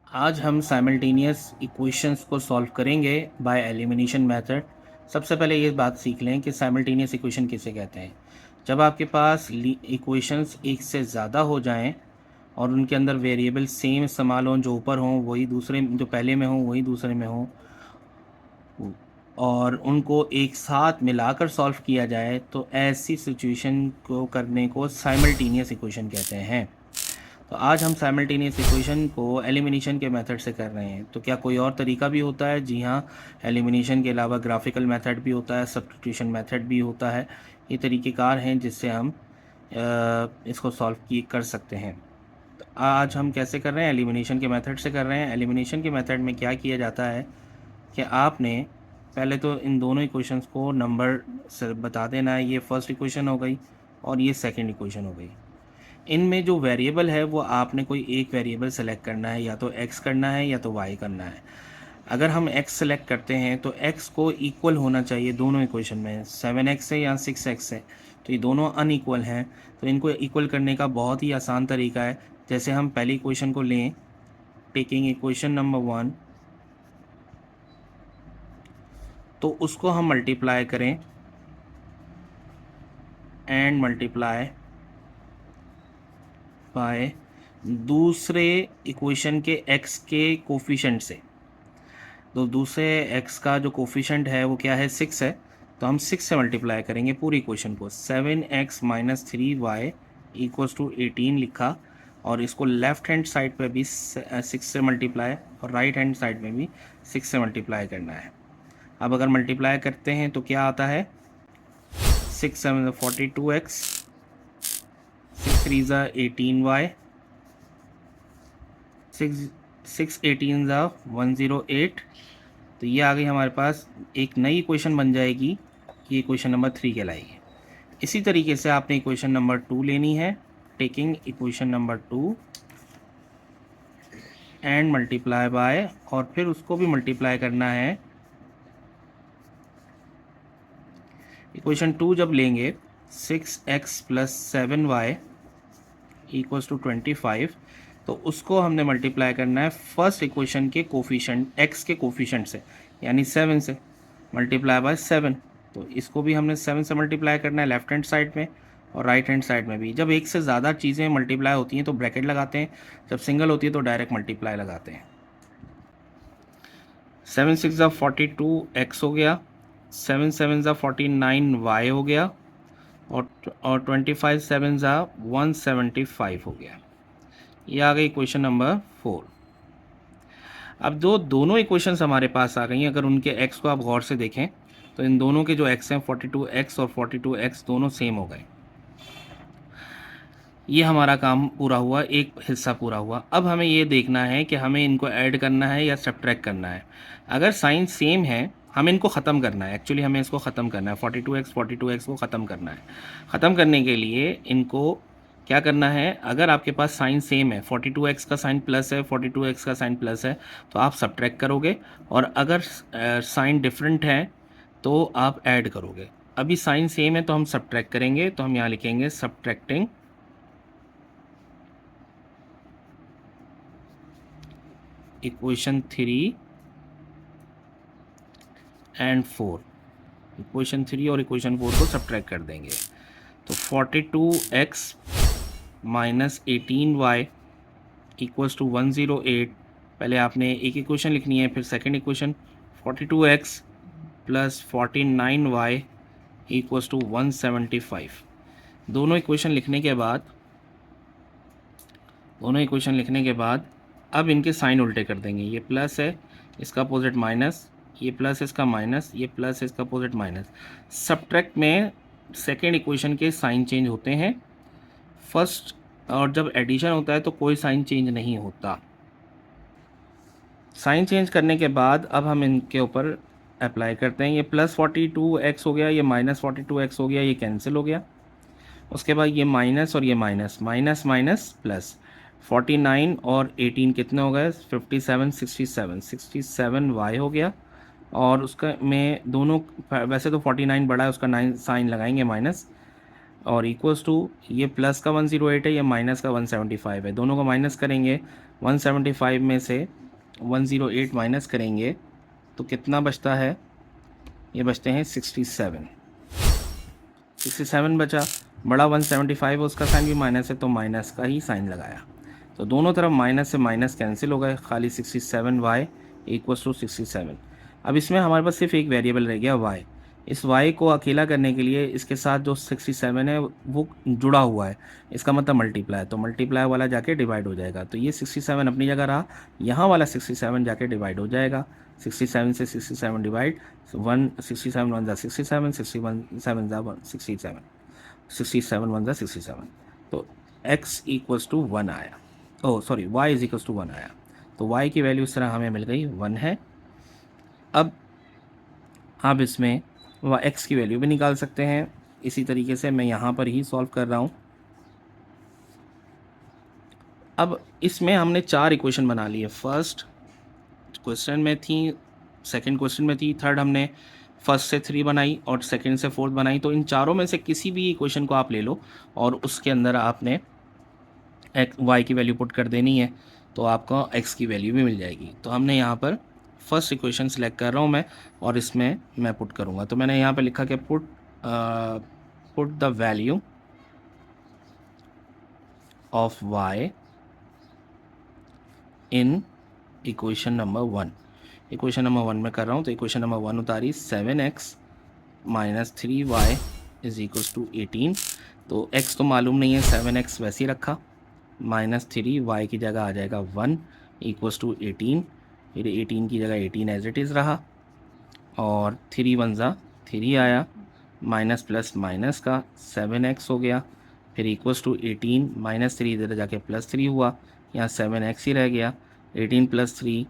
आज हम simultaneous equations को सॉल्व करेंगे बाय एलिमिनेशन मेथड। सबसे पहले ये बात सीख लें कि साइमल्टेनियस इक्वेशन किसे कहते हैं। जब आपके पास इक्वेशंस एक से ज़्यादा हो जाएं और उनके अंदर वेरिएबल सेम इस्तेमाल हों, जो ऊपर हों वही दूसरे, जो पहले में हों वही दूसरे में हों, और उनको एक साथ मिलाकर सॉल्व किया जाए, तो ऐसी सिचुएशन को करने को साइमल्टेनियस इक्वेशन कहते हैं। तो आज हम साइमल्टेनियस इक्वेशन को एलिमिनेशन के मेथड से कर रहे हैं। तो क्या कोई और तरीका भी होता है? जी हाँ, एलिमिनेशन के अलावा ग्राफिकल मेथड भी होता है, सब्स्टिट्यूशन मेथड भी होता है। ये तरीक़ेकार हैं जिससे हम इसको सॉल्व कर सकते हैं। तो आज हम कैसे कर रहे हैं? एलिमिनेशन के मेथड से कर रहे हैं। एलिमिनेशन के मेथड में क्या किया जाता है कि आपने पहले तो इन दोनों इक्वेशंस को नंबर से बता देना है। ये फर्स्ट इक्वेशन हो गई और ये सेकंड इक्वेशन हो गई। इनमें जो वेरिएबल है वो आपने कोई एक वेरिएबल सेलेक्ट करना है, या तो x करना है या तो y करना है। अगर हम x सेलेक्ट करते हैं तो x को इक्वल होना चाहिए दोनों इक्वेशन में। 7x है या 6x है, तो ये दोनों अनइक्वल हैं। तो इनको इक्वल करने का बहुत ही आसान तरीका है। जैसे हम पहली इक्वेशन को लें, टेकिंग इक्वेशन नंबर 1, तो उसको हम मल्टीप्लाई करें एंड मल्टीप्लाई बाय दूसरे इक्वेशन के x के कोफिशेंट से। तो दूसरे x का जो कोफिशेंट है वो क्या है? 6 है। तो हम 6 से मल्टीप्लाई करेंगे पूरी इक्वेशन को। 7x minus 3y equals to 18 लिखा, और इसको लेफ्ट हैंड साइड पे भी 6 से मल्टीप्लाई और राइट हैंड साइड में भी 6 से मल्टीप्लाई करना है। अब अगर मल्टीप्लाई करते हैं तो क्या आता है? 6 7 42x, 6 3 18y, 6 18 108। तो ये आ गई हमारे पास। एक नई इक्वेशन बन जाएगी, ये इक्वेशन नंबर 3 कहलाएगी। इसी तरीके से आपने इक्वेशन नंबर 2 लेनी है, taking equation number 2 and multiply by, और फिर उसको भी मल्टीप्लाई करना है। इक्वेशन 2 जब लेंगे, 6x plus 7y equals to 25, तो उसको हमने मल्टीप्लाई करना है फर्स्ट इक्वेशन के कोफिशेंट, x के कोफिशेंट से, यानी 7 से, मल्टीप्लाई बाय 7। तो इसको भी हमने 7 से मल्टीप्लाई करना है लेफ्ट हैंड साइड में और राइट हैंड साइड में भी। जब एक से ज़्यादा चीज़ें मल्टीप्लाई होती हैं तो ब्रैकेट लगाते हैं, जब सिंगल होती है तो डायरेक्ट मल्टीप्लाई लगाते हैं। 7 6 42x हो गया, 7 7 49y हो गया, और 25 7 175 हो गया। ये आ गई इक्वेशन नंबर 4। अब जो दोनों इक्वेशंस हमारे पास आ गई हैं, अगर उनके x को आप गौर से देखें तो इन दोनों के जो x हैं 42x और 42x दोनों सेम हो गए। ये हमारा काम पूरा हुआ, एक हिस्सा पूरा हुआ। अब हमें ये देखना है कि हमें इनको ऐड करना है या सब्ट्रैक्ट करना है। अगर साइन सेम है, हमें इनको ख़त्म करना है। एक्चुअली हमें इसको ख़त्म करना है, 42x को ख़त्म करना है। ख़त्म करने के लिए इनको क्या करना है? अगर आपके पास साइन सेम है, 42x का साइन प्लस है, 42x का साइन प्लस है, तो आप सब्ट्रैक्ट करोगे, और अगर साइन डिफरेंट है तो आप ऐड करोगे। अभी साइन सेम है तो हम सब्ट्रैक्ट करेंगे, तो हम यहाँ लिखेंगे सब्ट्रैक्टिंग इक्वेशन 3 एंड 4। इक्वेशन 3 और इक्वेशन 4 को सब्ट्रैक्ट कर देंगे। तो 42x minus 18y equals to 108। पहले आपने एक इक्वेशन लिखनी है, फिर second equation 42x plus 49y equals to 175। दोनों इक्वेशन लिखने के बाद अब इनके साइन उल्टे कर देंगे। ये प्लस है, इसका अपोजिट माइनस, ये प्लस इसका माइनस, ये प्लस इसका अपोजिट माइनस। सब्ट्रैक्ट में सेकेंड इक्वेशन के साइन चेंज होते हैं फर्स्ट, और जब एडिशन होता है तो कोई साइन चेंज नहीं होता। साइन चेंज करने के बाद अब हम इनके ऊपर अप्लाई करते हैं। ये प्लस 42x हो गया, ये माइनस 42x हो गया, ये कैंसिल हो गया। उसके बाद ये माइनस और ये माइनस, माइनस माइनस प्लस, 49 और 18 कितने हो गए? 57 67 y हो गया। और उसका में दोनों, वैसे तो 49 बड़ा है, उसका 9 साइन लगाएंगे माइनस, और इक्वल्स टू ये प्लस का 108 है, ये माइनस का 175 है, दोनों को माइनस करेंगे। 175 में से 108 माइनस करेंगे तो कितना बचता है, ये बचते हैं 67 बचा। बड़ा 175 उसका साइन भी माइनस है तो माइनस का ही साइन लगाया, तो दोनों तरफ माइनस से माइनस कैंसिल हो गए, खाली 67y इक्वल्स टू 67। अब इसमें हमारे पास सिर्फ एक वेरिएबल रह गया y। इस y को अकेला करने के लिए इसके साथ जो 67 है वो जुड़ा हुआ है, इसका मतलब मल्टीप्लाई, तो मल्टीप्लाई वाला जाके डिवाइड हो जाएगा, तो ये 67 अपनी जगह रहा, यहाँ वाला 67 जाके डिवाइड हो जाएगा। 67 से 67 डिवाइड, 67 1 67, 61 7 67, 67 1 67, तो x इक्वल्स टू 1 आया, oh sorry y is equals to 1 आया, तो y की वैल्यू इस तरह हमें मिल गई 1 है। अब इसमें x की वैल्यू भी निकाल सकते हैं, इसी तरीके से मैं यहाँ पर ही सॉल्व कर रहा हूँ। अब इसमें हमने 4 इक्वेशन बना ली है, फर्स्ट क्वेश्चन में थी, सेकंड क्वेश्चन में थी, थर्ड हमने फर्स्ट से 3 बनाई और सेकंड से 4 बनाई, तो इन चारों में से किसी भी इक्वेशन को आप ले लो और उसके अंदर आपने y की वैल्यू पुट कर देनी है, तो आपको x की वैल्यू भी मिल जाएगी। तो हमने यहाँ पर फर्स्ट इक्वेशन सेलेक्ट कर रहा हूँ मैं और इसमें मैं पुट करूँगा, तो मैंने यहाँ पर लिखा कि put the value of y in equation number 1। Equation number 1 में कर रहा हूँ, तो इक्वेशन नंबर 1 उतारी 7x minus 3y is equals to 18, तो x तो मालूम नहीं है, 7x वैसे ही रखा, माइनस 3y की जगह आ जाएगा 1 इक्वल्स टू 18, फिर 18 की जगह 18 एज इट इज़ रहा, और 3 1 ज़ा 3 आया, माइनस प्लस माइनस का 7x हो गया, फिर इक्वल्स टू 18 माइनस 3 इधर जाके प्लस 3 हुआ, यहाँ 7x ही रह गया, 18 प्लस 3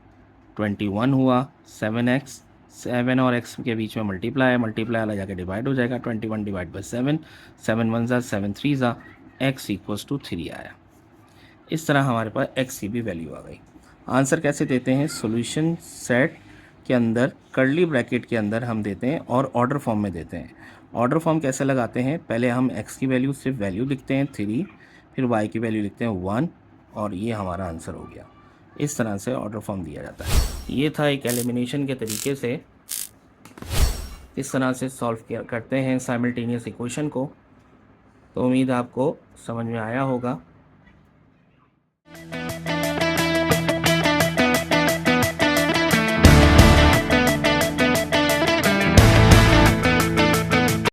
21 हुआ, 7x 7 और x के बीच में मल्टीप्लाई है, मल्टीप्लाई वाला जाके डिवाइड हो जाएगा, 21 डिवाइड बाई 7, 7 1 ज़ा 7 3 ज़ा, x इक्वल्स टू 3 आया। इस तरह हमारे पास x की भी वैल्यू आ गई। आंसर कैसे देते हैं, सॉल्यूशन सेट के अंदर कर्ली ब्रैकेट के अंदर हम देते हैं और ऑर्डर फॉर्म में देते हैं। ऑर्डर फॉर्म कैसे लगाते हैं, पहले हम x की वैल्यू सिर्फ वैल्यू लिखते हैं 3, फिर y की वैल्यू लिखते हैं 1 और ये हमारा आंसर हो गया। इस तरह से ऑर्डर फॉर्म दिया जाता है। ये था एक एलिमिनेशन के तरीके से इस तरह से सॉल्व करते हैं साइमल्टेनियस इक्वेशन को। तो उम्मीद आपको समझ में आया होगा।